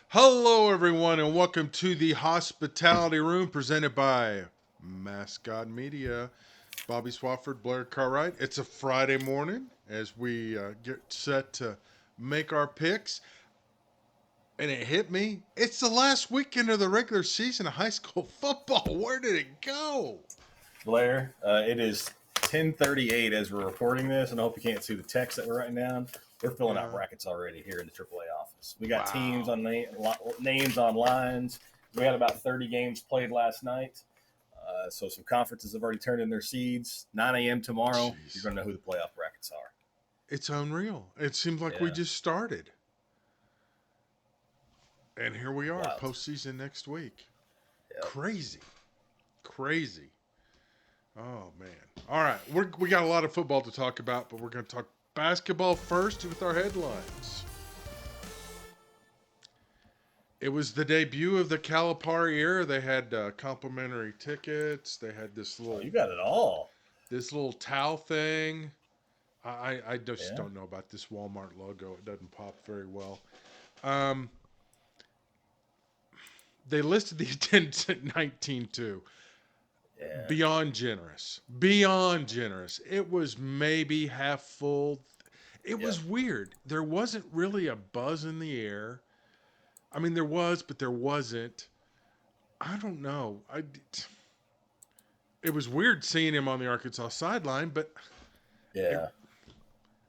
Hello, everyone, and welcome to the Hospitality Room presented by Mascot Media. Bobby Swofford, Blair Cartwright. It's a Friday morning as we get set to make our picks. And it hit me. It's the last weekend of the regular season of high school football. Where did it go? Blair, it is 10:38 as we're recording this, and I hope you can't see the text that we're writing down. We're filling out Yeah. brackets already here in the AAA office. We got teams Wow. on names on lines. We had about 30 games played last night. So some conferences have already turned in their seeds. 9 a.m. tomorrow, you're Jeez. going to know who the playoff brackets are. It's unreal. It seems like we Yeah, just started. And here we are, wild. postseason next week. Yep. Crazy. Crazy. Oh man! All right, we got a lot of football to talk about, but we're going to talk basketball first with our headlines. It was the debut of the Calipari era. They had complimentary tickets. They had Oh, you got it all. this little towel thing. I just Yeah, don't know about this Walmart logo. It doesn't pop very well. Um, they listed the attendance at 19.2. yeah, Beyond generous. Beyond generous. It was maybe half full. It yep. was weird. There wasn't really a buzz in the air. I mean, there was, but there wasn't. I don't know. It was weird seeing him on the Arkansas sideline, but it, Yeah.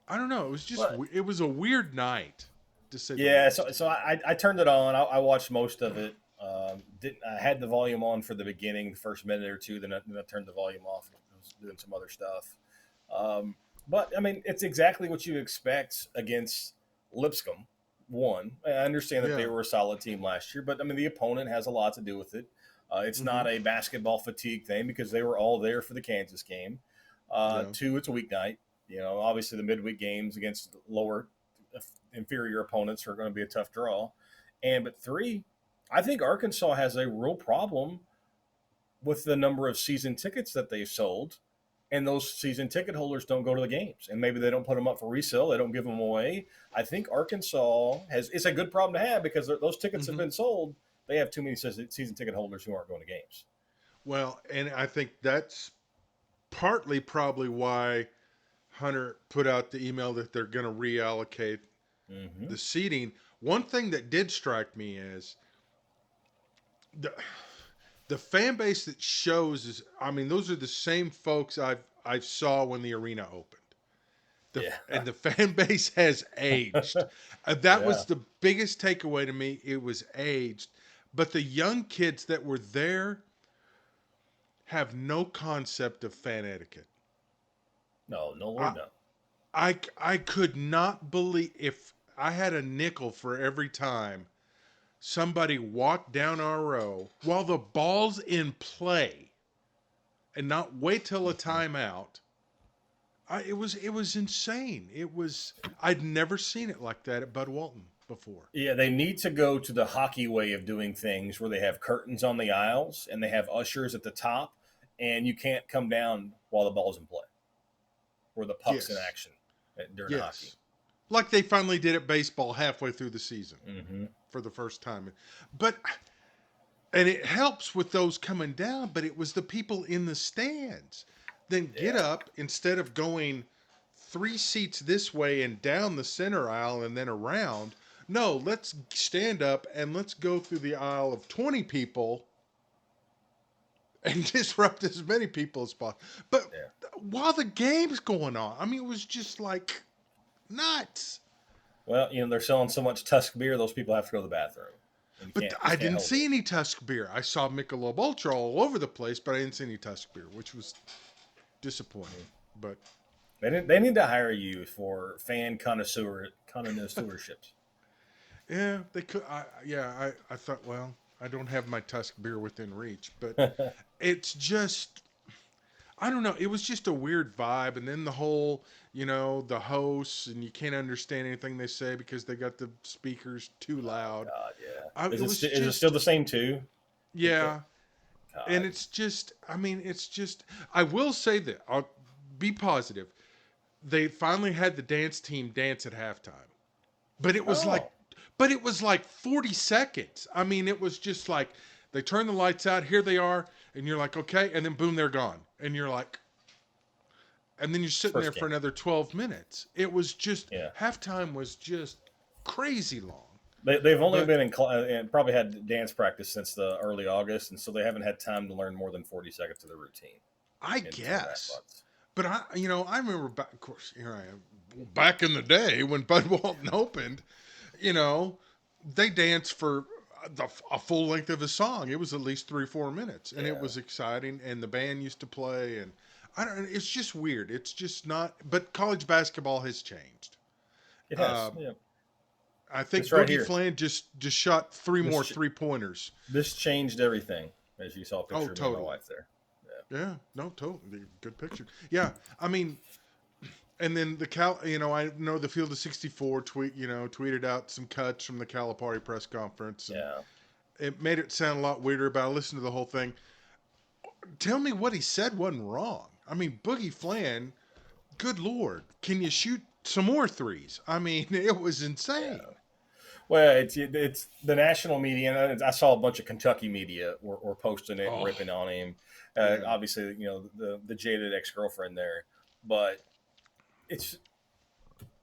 I don't know. It was just But it was a weird night, to say the yeah, so least. so I turned it on. I watched most of it. Didn't I had the volume on for the beginning, the first minute or two. Then I turned the volume off and was doing some other stuff. But I mean, it's exactly what you expect against Lipscomb. One, I understand that they Yeah. were a solid team last year, but I mean the opponent has a lot to do with it. It's Mm-hmm. not a basketball fatigue thing because they were all there for the Kansas game. Yeah. Two, it's a weeknight. Obviously the midweek games against lower inferior opponents are going to be a tough draw. But three, I think Arkansas has a real problem with the number of season tickets that they've sold, and those season ticket holders don't go to the games, and maybe they don't put them up for resale. They don't give them away. I think Arkansas has it's a good problem to have because those tickets have Mm-hmm. been sold. They have too many season ticket holders who aren't going to games. Well, and I think that's partly probably why Hunter put out the email that they're going to reallocate Mm-hmm. the seating. One thing that did strike me is the the fan base that shows is, I mean, those are the same folks I saw when the arena opened. Yeah, And the fan base has aged. That yeah. was the biggest takeaway to me. It was aged, but the young kids that were there have no concept of fan etiquette. No, no, I Lord, no. I could not believe if I had a nickel for every time somebody walked down our row while the ball's in play and not wait till a Mm-hmm. timeout. It was insane. I'd never seen it like that at Bud Walton before. Yeah, they need to go to the hockey way of doing things where they have curtains on the aisles and they have ushers at the top, and you can't come down while the ball's in play or the puck's in Yes, action during hockey. yes, like they finally did at baseball halfway through the season Mm-hmm. for the first time. But and it helps with those coming down, but it was the people in the stands. Then get Yeah. up instead of going three seats this way and down the center aisle and then around. No, let's stand up and let's go through the aisle of 20 people and disrupt as many people as possible. But Yeah. while the game's going on, I mean, it was just like nuts. Well, they're selling so much Tusk beer, those people have to go to the bathroom, and But you I can't didn't hold see it. any Tusk beer. I saw Michelob Ultra all over the place, but I didn't see any Tusk beer, which was disappointing. But They need to hire you for fan connoisseurships. yeah, they could. I thought, well, I don't have my Tusk beer within reach, but it's just, I don't know. It was just a weird vibe, and then the whole, the hosts, and you can't understand anything they say because they got the speakers too Oh loud. God, yeah. It was Is it still just, the same too? People, yeah, and God, it's just, I mean, it's just. I will say that I'll be positive. They finally had the dance team dance at halftime, but it was like oh but it was like 40 seconds. I mean, it was just like they turn the lights out, here they are, and you're like, okay, and then boom, they're gone. And you're like, and then you're sitting there First for game. another 12 minutes. It was just, Yeah. halftime was just crazy long. They've only But been and probably had dance practice since the early August, and so they haven't had time to learn more than 40 seconds of the routine I in 2.5 guess. months. But I remember back, of course, here I am, back in the day when Bud Walton opened, you know, they danced for a full length of a song. It was at least 3 or 4 minutes, and it Yeah, was exciting. And the band used to play, and I don't. It's just weird. It's just not. But college basketball has changed. it has. Uh, Yeah, I think this right Boogie here, Flan just shot three this more ch- 3 pointers. this changed everything. As you saw a Oh, picture of me and my totally. wife there. Yeah, no, totally good picture. Yeah, I mean, and then I know the Field of 64 tweeted out some cuts from the Calipari press conference, and Yeah, it made it sound a lot weirder. But I listened to the whole thing. Tell me what he said wasn't wrong. I mean, Boogie Flan, good lord, can you shoot some more threes? I mean, it was insane. yeah. Well, it's the national media, and I saw a bunch of Kentucky media were posting it and Oh, ripping on him. yeah, Obviously, the jaded ex girlfriend there, but it's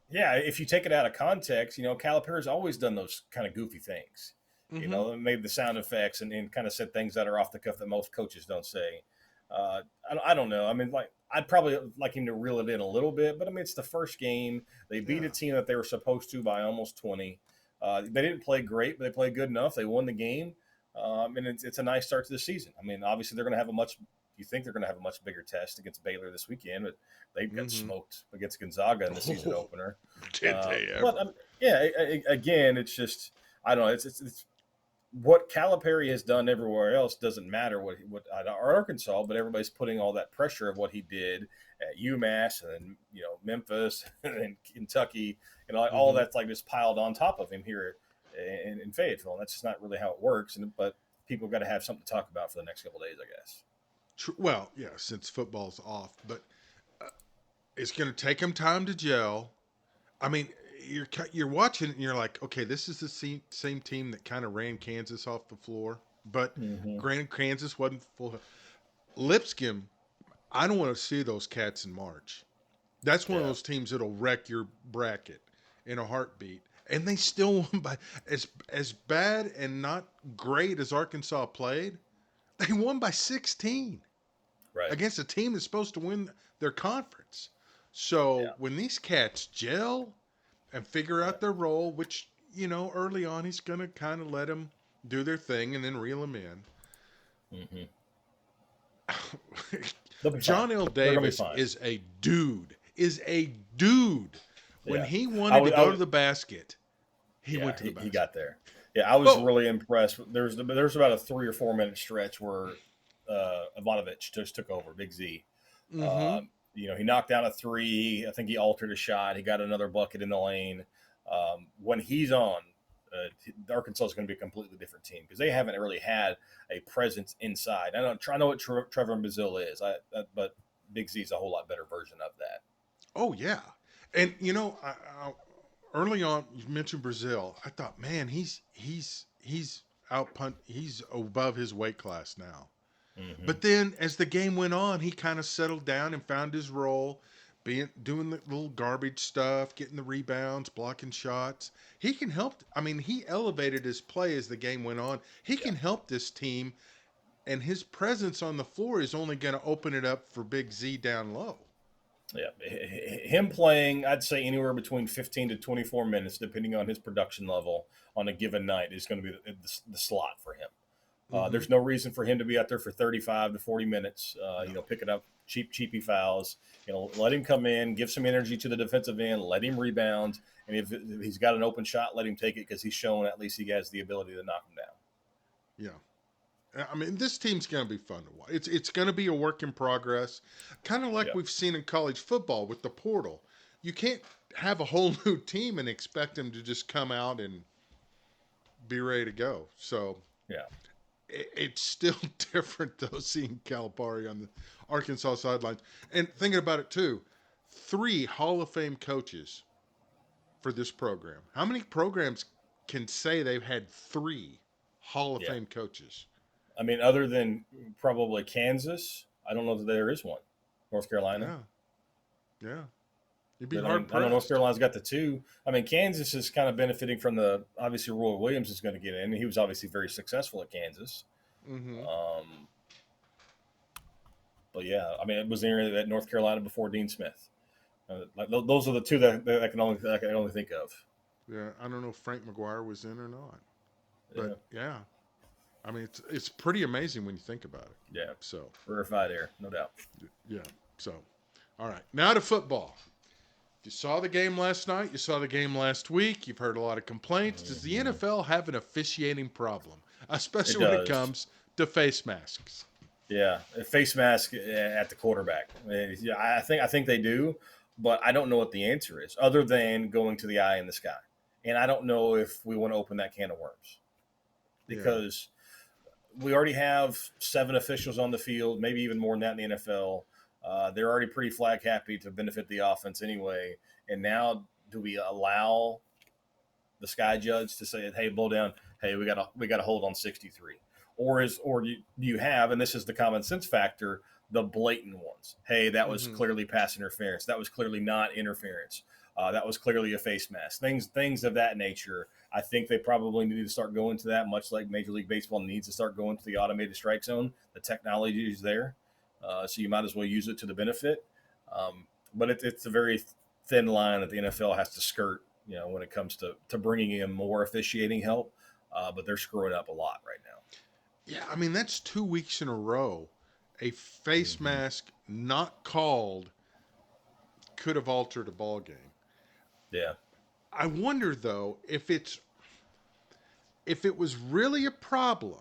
if you take it out of context, Calipari's always done those kind of goofy things. mm-hmm. Made the sound effects and kind of said things that are off the cuff that most coaches don't say. I don't know. I mean, like I'd probably like him to reel it in a little bit, but I mean, it's the first game. They beat Yeah, a team that they were supposed to by almost 20. They didn't play great, but they played good enough. They won the game, and it's a nice start to the season. I mean, obviously they're going to have a much. You think they're going to have a much bigger test against Baylor this weekend, but they got mm-hmm. smoked against Gonzaga in the season Oh, opener. did they But ever? again, it's just I don't know. It's what Calipari has done everywhere else doesn't matter what at Arkansas, but everybody's putting all that pressure of what he did at UMass and Memphis and Kentucky and all Mm-hmm. that's like just piled on top of him here in Fayetteville. And that's just not really how it works. But people got to have something to talk about for the next couple of days, I guess. Well, yeah, since football's off, but uh, it's going to take him time to gel. I mean, you're watching it and you're like, okay, this is the same team that kind of ran Kansas off the floor. But Mm-hmm. granted, Kansas wasn't full. Lipscomb, I don't want to see those cats in March. That's one of Yeah. those teams that'll wreck your bracket in a heartbeat. And they still won by as bad and not great as Arkansas played. They won by 16 Right. against a team that's supposed to win their conference. So Yeah. when these cats gel and figure Yeah. out their role, which, early on he's going to kind of let them do their thing and then reel them in. Mm-hmm. They'll be fine. John L. They're gonna be Davis fine. is a dude. When Yeah. he I wanted to would. I go to would. the basket, he Yeah. went to the He basket. got there. Yeah. I was Oh, really impressed. There's about a 3 or 4 minute stretch where Ivanovic just took over. Big Z. mm-hmm. He knocked down a three. I think he altered a shot. He got another bucket in the lane. When he's on, Arkansas is going to be a completely different team because they haven't really had a presence inside. I know what Trevor Brazil is, but Big Z is a whole lot better version of that. Oh yeah, and early on you mentioned Brazil. I thought, man, he's above his weight class now. Mm-hmm. But then as the game went on, he kind of settled down and found his role, doing the little garbage stuff, getting the rebounds, blocking shots. He can help. I mean, he elevated his play as the game went on. He Yeah. can help this team, and his presence on the floor is only going to open it up for Big Z down low. Yeah, him playing, I'd say anywhere between 15 to 24 minutes, depending on his production level on a given night, is going to be the slot for him. Mm-hmm. There's no reason for him to be out there for 35 to 40 minutes, No. picking up cheapy fouls. Let him come in, give some energy to the defensive end, let him rebound, and if he's got an open shot, let him take it because he's shown at least he has the ability to knock him down. Yeah. I mean, this team's going to be fun to watch. It's going to be a work in progress, kind of like Yep. we've seen in college football with the portal. You can't have a whole new team and expect them to just come out and be ready to go. So Yeah. it's still different though seeing Calipari on the Arkansas sidelines and thinking about it too. 3 Hall of Fame coaches for this program. How many programs can say they've had 3 Hall of Yeah. Fame coaches. I mean, other than probably Kansas, I don't know that there is one. North Carolina. Yeah, yeah. You'd be But hard I know North pressed. Carolina's got the 2. I mean, Kansas is kind of benefiting from the obviously Roy Williams is going to get in. He was obviously very successful at Kansas. Mm-hmm. But yeah, I mean, it was there at North Carolina before Dean Smith. Like those are the 2 that I can only think of. Yeah, I don't know if Frank McGuire was in or not, Yeah, but yeah, I mean it's pretty amazing when you think about it. yeah, So rarefied air, no doubt. yeah, so all right, now to football. You saw the game last night. You saw the game last week. You've heard a lot of complaints. Does the Mm-hmm. NFL have an officiating problem, It especially when it does. comes to face masks? Yeah, a face mask at the quarterback. Yeah, I think they do, but I don't know what the answer is, other than going to the eye in the sky. And I don't know if we want to open that can of worms Yeah, because we already have 7 officials on the field, maybe even more than that in the NFL. They're already pretty flag happy to benefit the offense anyway. And now, do we allow the sky judge to say, "Hey, blow down. Hey, we got to hold on 63," or do you have, and this is the common sense factor, the blatant ones? Hey, that was mm-hmm. clearly pass interference. That was clearly not interference. That was clearly a face mask. Things of that nature. I think they probably need to start going to that, much like Major League Baseball needs to start going to the automated strike zone. The technology is there, so you might as well use it to the benefit. But it's a very thin line that the NFL has to skirt, when it comes to bringing in more officiating help. But they're screwing up a lot right now. Yeah, I mean that's 2 weeks in a row. A face Mm-hmm. mask not called could have altered a ball game. Yeah. I wonder though if it was really a problem,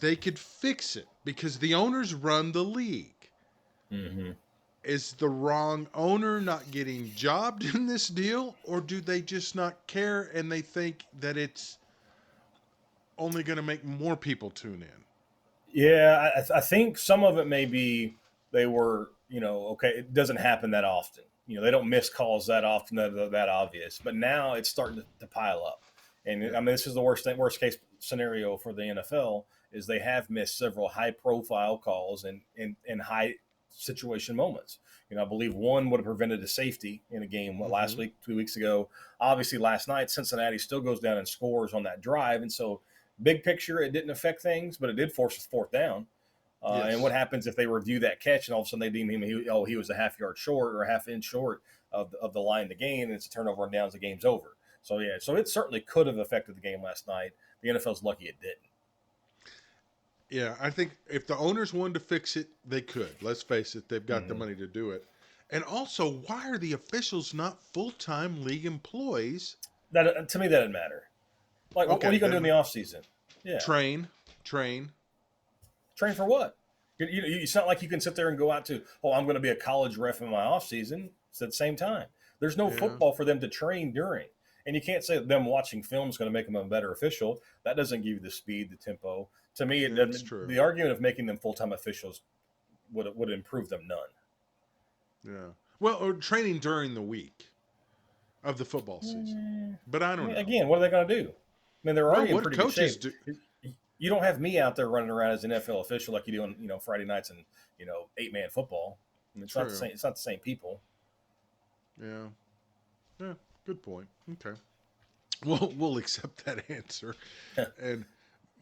they could fix it because the owners run the league. Mm-hmm. Is the wrong owner not getting jobbed in this deal, or do they just not care and they think that it's only going to make more people tune in? Yeah, I think some of it may be they were, okay, it doesn't happen that often. They don't miss calls that often that obvious. But now it's starting to pile up. And Yeah. I mean, this is the worst case scenario for the NFL is they have missed several high profile calls in high situation moments. I believe one would have prevented a safety in a game last Mm-hmm. week, 2 weeks ago. Obviously, last night Cincinnati still goes down and scores on that drive, and so big picture, it didn't affect things, but it did force a 4th down. And what Yes. happens if they review that catch and all of a sudden they deem him, he was a half yard short or a half inch short of the line to gain, and it's a turnover and downs, the game's over. So, yeah, so it certainly could have affected the game last night. The NFL's lucky it didn't. Yeah, I think if the owners wanted to fix it, they could. Let's face it, they've got the Mm-hmm. money to do it. And also, why are the officials not full-time league employees? That to me, that doesn't matter. Like, what are Okay, you going to do in then the off season? Yeah, train, train. train for what? It's not like you can sit there and go out to, I'm going to be a college ref in my off season. It's at the same time. There's no Yeah, football for them to train during. And you can't say that them watching film is going to make them a better official. That doesn't give you the speed, the tempo. To me, it yeah, that's doesn't. true. The argument of making them full time officials would improve them none. Yeah. Well, or training during the week of the football season. But I I don't mean, know. again, what are they going to do? I mean, they're Well, already in what pretty good coaches shape. do? You don't have me out there running around as an NFL official like you do on Friday nights and 8-man football. I mean, it's not the True. same. It's not the same people. Yeah. Yeah. Good point. Okay. We'll accept that answer and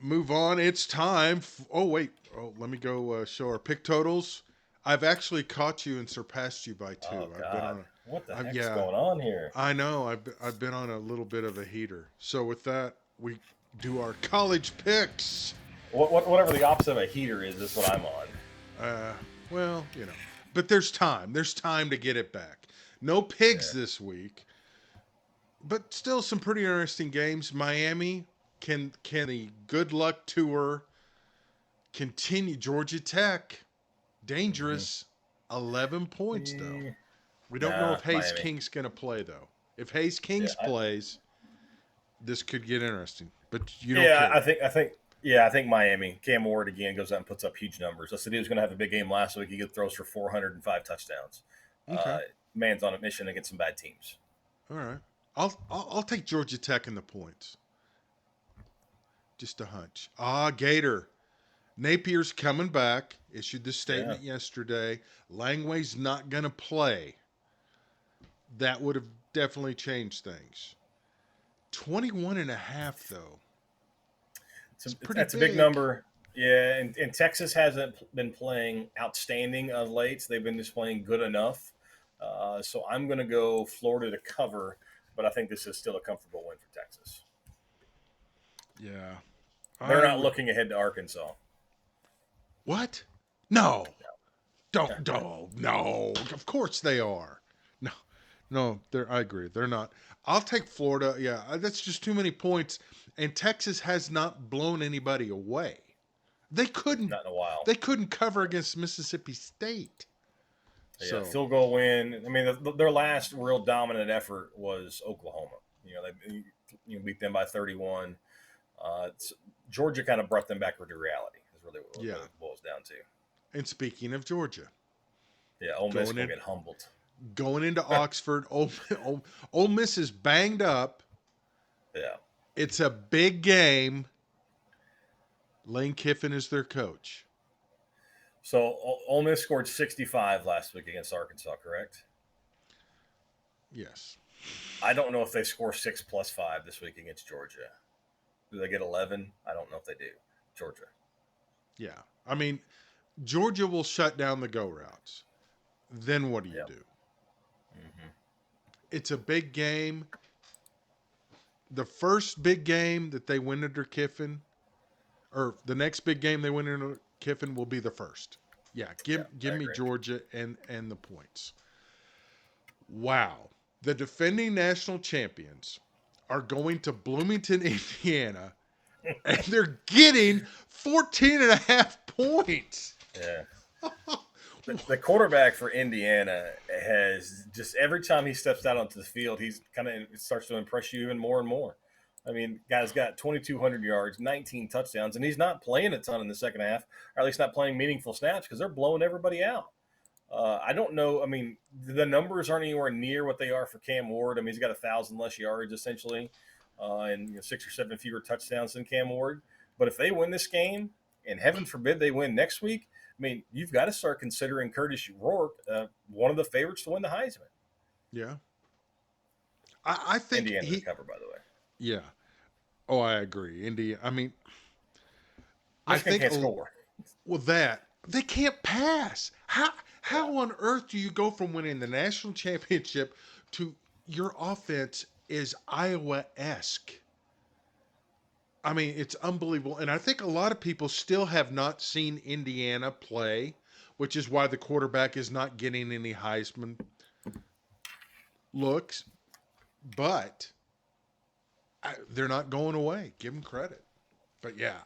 move on. It's time. Oh wait. Oh, let me go show our pick totals. I've actually caught you and surpassed you by 2. Oh I've been God, on. what the I've heck's yeah. going on here? I know. I've been on a little bit of a heater. So with that, we do our college picks. Whatever the opposite of a heater is what I'm on. Uh, well, but there's time. There's time to get it back. No pigs Yeah. this week, but still some pretty interesting games. Miami can the good luck tour continue? Georgia Tech Mm-hmm. dangerous, 11 points though. We don't know Nah, if Hayes Miami. King's going to play though. If Hayes Yeah, King's plays, this could get interesting. But you don't yeah. care. I think Miami. Cam Ward again goes out and puts up huge numbers. I said he was going to have a big game last week. He throws for 405 touchdowns. Okay. Uh, man's on a mission against some bad teams. All right. I'll take Georgia Tech in the points. Just a hunch. Gator. Napier's coming back. Issued the Yeah. statement yesterday. Langway's not going to play. That would have definitely changed things. 21 and a half, though. It's pretty That's a big big. number. Yeah, and Texas hasn't been playing outstanding of late. They've been just playing good enough. So I'm going to go Florida to cover, but I think this is still a comfortable win for Texas. Yeah. They're I not would. looking ahead to Arkansas. What? No. No. Of course they are. No. No, I agree. They're not. I'll take Florida. Yeah, that's just too many points. And Texas has not blown anybody away. They couldn't. Not in a while. They couldn't cover against Mississippi State. Yeah, So field goal win. I mean, their last real dominant effort was Oklahoma. They beat them by 31. Georgia kind of brought them backward to reality. Is really what yeah. it boils down to. And speaking of Georgia, Yeah, Ole Miss will get humbled. Going into Oxford, Ole Miss is banged up. Yeah. It's a big game. Lane Kiffin is their coach. So Ole Miss scored 65 last week against Arkansas, correct? Yes. I don't know if they score 6 plus 5 this week against Georgia. Do they get 11? I don't know if they do. Georgia. Yeah. I mean, Georgia will shut down the go routes. Then what do you do? Mm-hmm. It's a big game. The first big game that they win under Kiffin, or the next big game they win under Kiffin, will be the first. Yeah, give me Georgia and the points. Wow. The defending national champions are going to Bloomington, Indiana, and they're getting 14 and a half points. Yeah. The quarterback for Indiana has just every time he steps out onto the field, he's it starts to impress you even more and more. I mean, guy's got 2,200 yards, 19 touchdowns, and he's not playing a ton in the second half, or at least not playing meaningful snaps because they're blowing everybody out. I don't know. I mean, the numbers aren't anywhere near what they are for Cam Ward. I mean, he's got 1,000 less yards essentially, and 6 or 7 fewer touchdowns than Cam Ward. But if they win this game, and heaven forbid they win next week, I mean, you've got to start considering Curtis Rourke one of the favorites to win the Heisman. Yeah. I think Indiana's cover, by the way. Yeah. Oh, I agree. India. I mean, Michigan I think can't score. Well, they can't pass. How on earth do you go from winning the national championship to your offense is Iowa-esque? I mean, it's unbelievable. And I think a lot of people still have not seen Indiana play, which is why the quarterback is not getting any Heisman looks. But they're not going away. Give them credit. But yeah,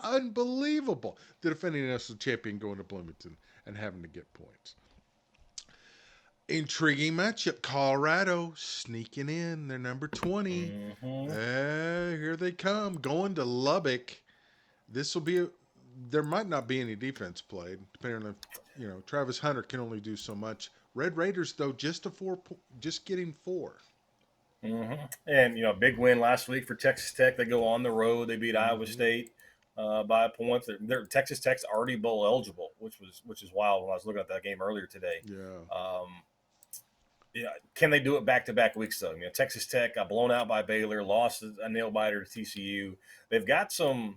unbelievable. The defending national champion going to Bloomington and having to get points. Intriguing matchup. Colorado sneaking in. They're number 20. Mm-hmm. Here they come. Going to Lubbock. This will be there might not be any defense played, depending on Travis Hunter can only do so much. Red Raiders though just getting 4. Mm-hmm. And big win last week for Texas Tech. They go on the road. They beat Iowa State by a point. Texas Tech's already bowl eligible, which is wild when I was looking at that game earlier today. Yeah. Can they do it back-to-back weeks though? Texas Tech got blown out by Baylor, lost a nail biter to TCU. They've got some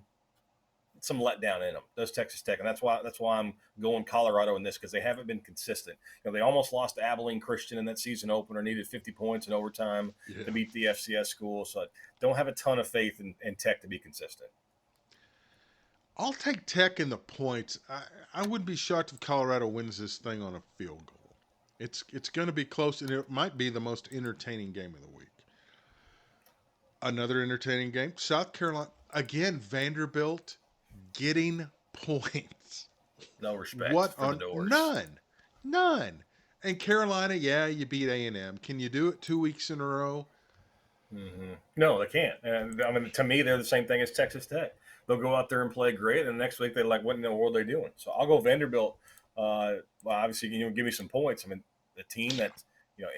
letdown in them. Does Texas Tech, and that's why I'm going Colorado in this because they haven't been consistent. They almost lost to Abilene Christian in that season opener, needed 50 points in overtime to beat the FCS school. So I don't have a ton of faith in Tech to be consistent. I'll take Tech in the points. I wouldn't be shocked if Colorado wins this thing on a field goal. It's going to be close, and it might be the most entertaining game of the week. Another entertaining game. South Carolina, again, Vanderbilt getting points. No respect for the Doors. None. And Carolina, you beat A&M. Can you do it 2 weeks in a row? Mm-hmm. No, they can't. And I mean, to me, they're the same thing as Texas Tech. They'll go out there and play great, and the next week they're like, what in the world are they doing? So I'll go Vanderbilt. Obviously, give me some points. I mean, the team that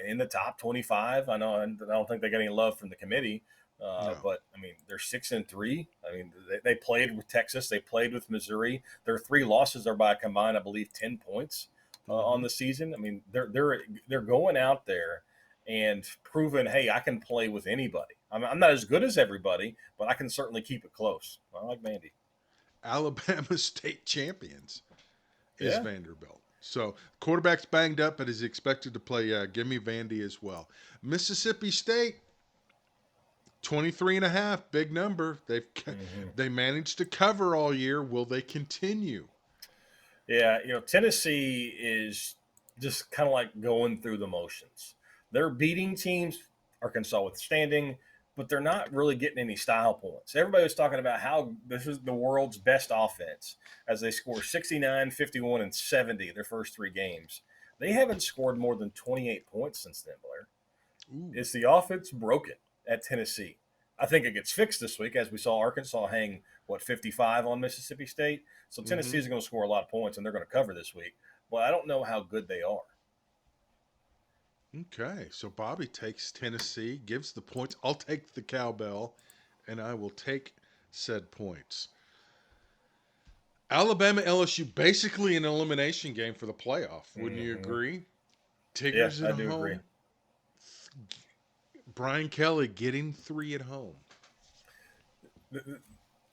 in the top 25. I know, and I don't think they got any love from the committee, No. but I mean, they're 6-3. I mean, they played with Texas, they played with Missouri. Their 3 losses are by a combined, I believe, 10 points on the season. I mean, they're going out there and proving, hey, I can play with anybody. I'm not as good as everybody, but I can certainly keep it close. I like Vandy. Alabama state champions is Yeah. Vanderbilt. So quarterback's banged up, but is expected to play. Give me Vandy as well. Mississippi State, 23 and a half, big number. They managed to cover all year. Will they continue? Yeah, Tennessee is just kind of like going through the motions. They're beating teams, Arkansas withstanding, but they're not really getting any style points. Everybody was talking about how this is the world's best offense as they score 69, 51, and 70 their first 3 games. They haven't scored more than 28 points since then, Blair. Ooh. Is the offense broken at Tennessee? I think it gets fixed this week, as we saw Arkansas hang 55 on Mississippi State. So Tennessee is going to score a lot of points, and they're going to cover this week. But I don't know how good they are. Okay, so Bobby takes Tennessee, gives the points. I'll take the cowbell, and I will take said points. Alabama LSU, basically an elimination game for the playoff. Wouldn't you agree? Yeah, Tigers I at do agree. home. Brian Kelly getting 3 at home.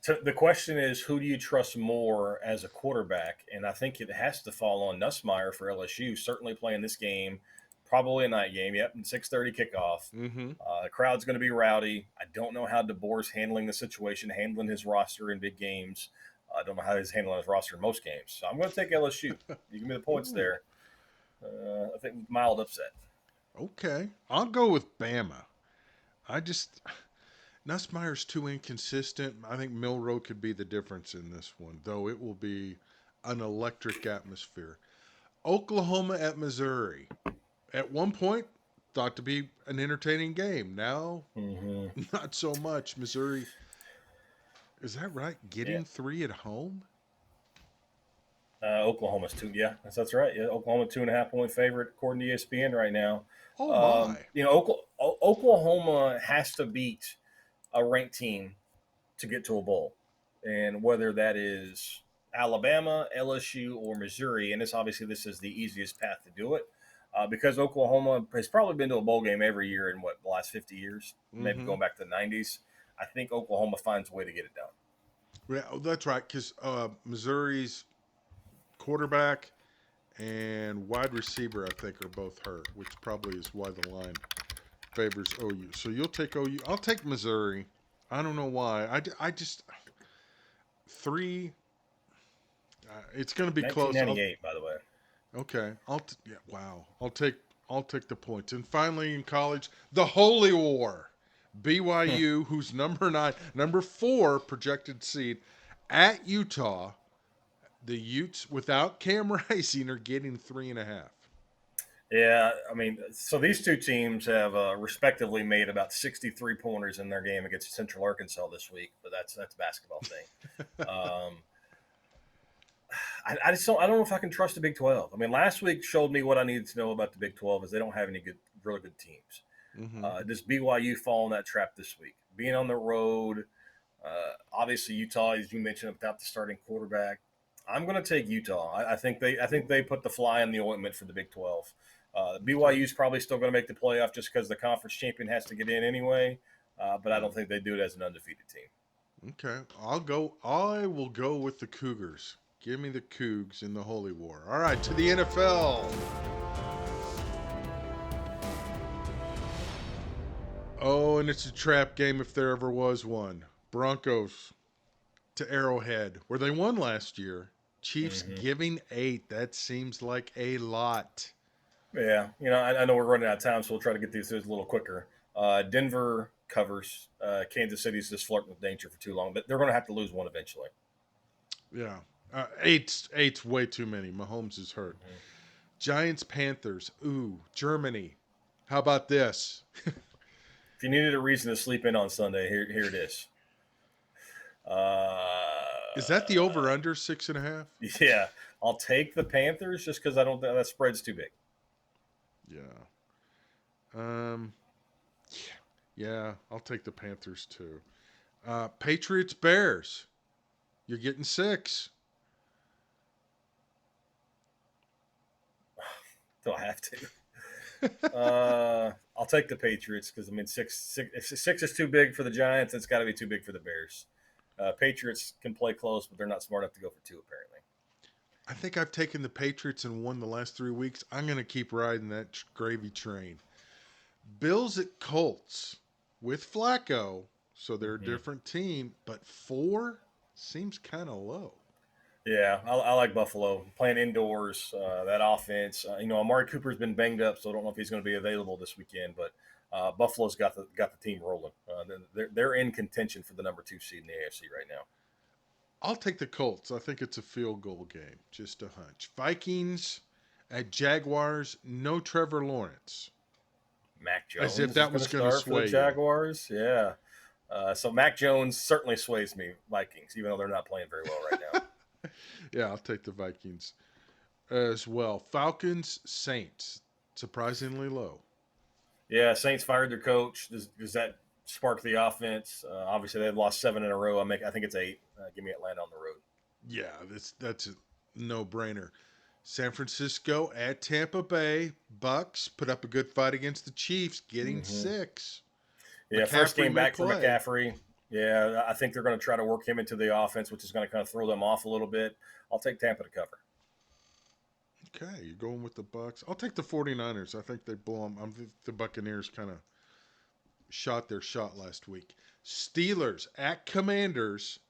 The question is, who do you trust more as a quarterback? And I think it has to fall on Nussmeier for LSU, certainly playing this game, probably a night game. Yep, and 6:30 kickoff. The crowd's going to be rowdy. I don't know how DeBoer's handling the situation, handling his roster in big games. I don't know how he's handling his roster in most games. So I'm going to take LSU. You give me the points there. I think mild upset. Okay, I'll go with Bama. Nussmeier's too inconsistent. I think Milroe could be the difference in this one, though it will be an electric atmosphere. Oklahoma at Missouri. At one point, thought to be an entertaining game. Now, not so much. Missouri, is that right? Yeah. Getting 3 at home? Oklahoma's 2. Yeah, that's right. Yeah, Oklahoma 2.5 point favorite according to ESPN right now. Oh, my. Oklahoma has to beat a ranked team to get to a bowl, and whether that is Alabama, LSU, or Missouri, and this is the easiest path to do it. Because Oklahoma has probably been to a bowl game every year in the last 50 years, maybe going back to the 90s. I think Oklahoma finds a way to get it done. Yeah, that's right, because Missouri's quarterback and wide receiver, I think, are both hurt, which probably is why the line favors OU. So you'll take OU. I'll take Missouri. I don't know why. I just 3. It's going to be close. 1998, by the way. Okay. Wow. I'll take the points. And finally, in college, the Holy War. BYU, who's number 4 projected seed, at Utah. The Utes, without Cam Rising, are getting 3.5. Yeah, I mean, so these two teams have respectively made about 63 pointers in their game against Central Arkansas this week, but that's a basketball thing. I don't know if I can trust the Big 12. I mean, last week showed me what I needed to know about the Big 12 is they don't have any really good teams. Does BYU fall in that trap this week? Being on the road, obviously Utah, as you mentioned, without the starting quarterback. I'm going to take Utah. I think they put the fly in the ointment for the Big 12. BYU is probably still going to make the playoff just because the conference champion has to get in anyway. But I don't think they do it as an undefeated team. Okay, I will go with the Cougars. Give me the Cougs in the Holy War. All right, to the NFL. Oh, and it's a trap game if there ever was one. Broncos to Arrowhead, where they won last year. Chiefs giving 8. That seems like a lot. Yeah, I know we're running out of time, so we'll try to get these a little quicker. Denver covers. Kansas City's just flirting with danger for too long, but they're going to have to lose one eventually. Yeah. Eight's way too many. Mahomes is hurt. Giants, Panthers. Ooh, Germany. How about this? If you needed a reason to sleep in on Sunday, here it is. Is that the over/under 6.5? Yeah, I'll take the Panthers just because I don't think that spread's too big. Yeah. Um, yeah, I'll take the Panthers too. Patriots Bears. You're getting 6. Do I have to? I'll take the Patriots because I mean if 6 is too big for the Giants, it's got to be too big for the Bears. Patriots can play close, but they're not smart enough to go for 2 apparently. I think I've taken the Patriots and won the last 3 weeks. I'm going to keep riding that gravy train. Bills at Colts with Flacco, so they're a Mm-hmm. different team, but 4 seems kind of low. Yeah, I like Buffalo playing indoors. That offense, Amari Cooper's been banged up, so I don't know if he's going to be available this weekend. But Buffalo's got the team rolling. They're in contention for the number 2 seed in the AFC right now. I'll take the Colts. I think it's a field goal game, just a hunch. Vikings at Jaguars, no Trevor Lawrence. Mac As Jones if is that going was to going to start for the sway you. Jaguars. Yeah. So Mac Jones certainly sways me, Vikings, even though they're not playing very well right now. Yeah, I'll take the Vikings as well. Falcons, Saints, surprisingly low. Yeah, Saints fired their coach. Does that spark the offense? Obviously, they've lost 7 in a row. I think it's 8. Give me Atlanta on the road. Yeah, that's a no-brainer. San Francisco at Tampa Bay. Bucks put up a good fight against the Chiefs, getting Mm-hmm. 6. Yeah, first McCaffrey game may back for play. McCaffrey. Yeah, I think they're going to try to work him into the offense, which is going to kind of throw them off a little bit. I'll take Tampa to cover. Okay, you're going with the Bucks. I'll take the 49ers. I think they blow them. The Buccaneers kind of shot their shot last week. Steelers at Commanders.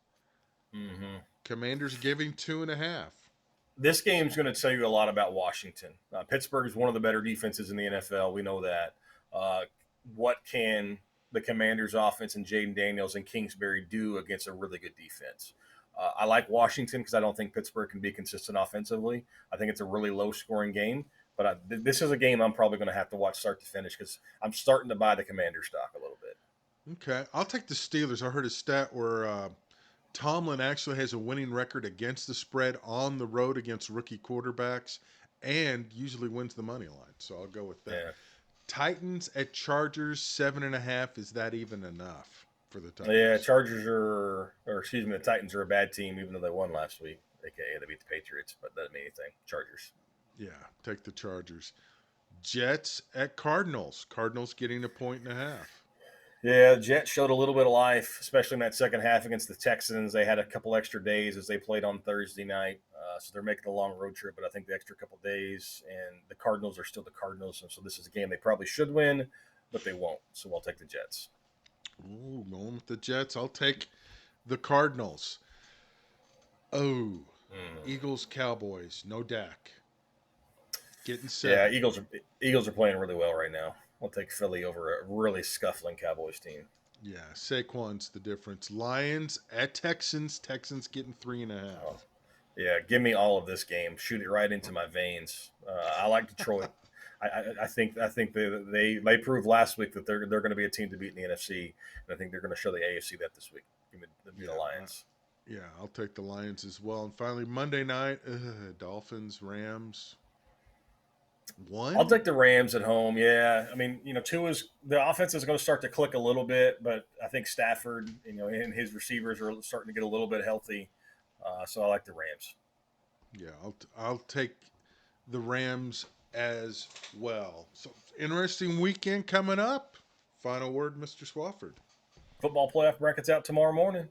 Mm-hmm. Commanders giving 2.5. This game's going to tell you a lot about Washington. Pittsburgh is one of the better defenses in the NFL. We know that. What can the Commanders' offense and Jaden Daniels and Kingsbury do against a really good defense? I like Washington because I don't think Pittsburgh can be consistent offensively. I think it's a really low-scoring game. But this is a game I'm probably going to have to watch start to finish because I'm starting to buy the Commander stock a little bit. Okay, I'll take the Steelers. I heard a stat where Tomlin actually has a winning record against the spread on the road against rookie quarterbacks and usually wins the money line. So I'll go with that. Yeah. Titans at Chargers, 7.5. Is that even enough for the Titans? Yeah, the Titans are a bad team, even though they won last week. AKA they beat the Patriots, but that doesn't mean anything. Chargers. Yeah, take the Chargers. Jets at Cardinals. Cardinals getting 1.5. Yeah, the Jets showed a little bit of life, especially in that second half against the Texans. They had a couple extra days as they played on Thursday night. So they're making a long road trip, but I think the extra couple days, and the Cardinals are still the Cardinals. And so this is a game they probably should win, but they won't. So I'll take the Jets. Ooh, going with the Jets. I'll take the Cardinals. Oh, Eagles, Cowboys. No Dak. Getting 7. Yeah, Eagles are playing really well right now. I'll take Philly over a really scuffling Cowboys team. Yeah, Saquon's the difference. Lions at Texans. Texans getting 3.5. Oh, yeah, give me all of this game. Shoot it right into my veins. I like Detroit. I think they proved last week that they're going to be a team to beat in the NFC, and I think they're going to show the AFC that this week. Give me the Lions. Yeah, I'll take the Lions as well. And finally, Monday night, Dolphins, Rams. 1? I'll take the Rams at home. Yeah, I mean, the offense is going to start to click a little bit, but I think Stafford, and his receivers are starting to get a little bit healthy. So I like the Rams. Yeah, I'll take the Rams as well. So interesting weekend coming up. Final word, Mr. Swofford. Football playoff brackets out tomorrow morning.